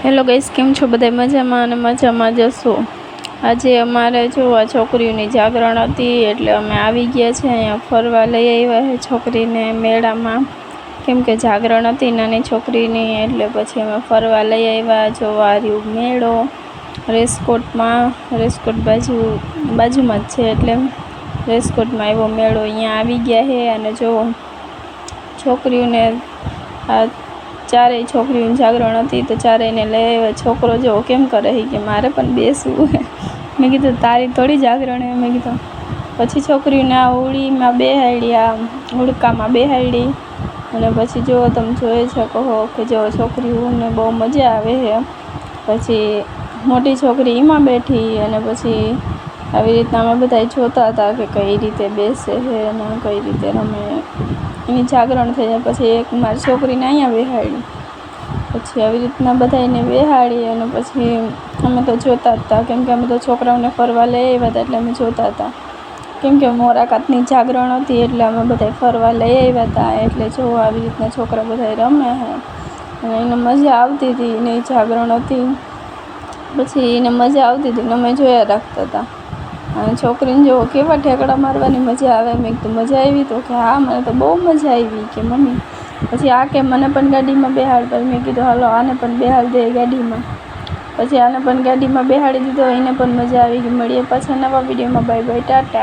Hello guys, કેમ છો? બધા મજામાં અને મજામાં જશો. આજે અમારે જો આ છોકરીઓની જાગરણ હતી એટલે અમે આવી ગયા છે અહીંયા ફરવા લઈ આવ્યા છે છોકરીને મેળામાં, કેમ કે જાગરણ હતી નાની છોકરીની એટલે પછી અમે ફરવા લઈ આવ્યા. જોવા રહ્યું મેળો રેસકોટ બાજુમાં જ છે એટલે રેસકોટમાં એવો મેળો અહીંયા આવી ગયા છે. અને જો છોકરીઓને આ ચારેય છોકરીઓની જાગરણ હતી તો ચારેયને લઈ આવ્યા. છોકરો જો કેમ કરે કે મારે પણ બેસવું હે. મેં કીધું તારી થોડી જાગરણ હે. મેં કીધું પછી છોકરીઓને આ હોળીમાં બેહાડી, આ હોડકામાં બેહાડી. અને પછી જો તમે જોઈ શકો કે જો છોકરીઓને બહુ મજા આવે છે. પછી મોટી છોકરી એમાં બેઠી અને પછી આવી રીતના અમે બધા જોતા હતા કે કઈ રીતે બેસે છે અને કઈ રીતે રમે. એની જાગરણ થઈ જાય પછી એક મારી છોકરીને અહીંયા બેહાડી. પછી આવી રીતના બધાને બેહાડી અને પછી અમે તો જોતા હતા, કેમ કે અમે તો છોકરાઓને ફરવા લઈ આવ્યા હતા એટલે અમે જોતા હતા. કેમ કે મોરાકાતની જાગરણ હતી એટલે અમે બધા ફરવા લઈ આવ્યા હતા. એટલે જો આવી રીતના છોકરા બધા રમે છે અને એને મજા આવતી હતી. એની જાગરણ હતી પછી એને મજા આવતી હતી ને અમે જોયા રાખતા હતા. અને છોકરીને જો કેવા ઠેકડા મારવાની મજા આવે. મેં કીધું મજા આવી? તો કે હા, મને તો બહુ મજા આવી કે મમ્મી. પછી આ કે મને પણ ગાડીમાં બેહાડ. પછી મેં કીધું હાલો આને પણ બેહાડી દે ગાડીમાં. પછી આને પણ ગાડીમાં બેહાડી દીધો. એને પણ મજા આવી ગઈ. મળીએ પાછા નવા વિડીયોમાં. Bye bye, Tata.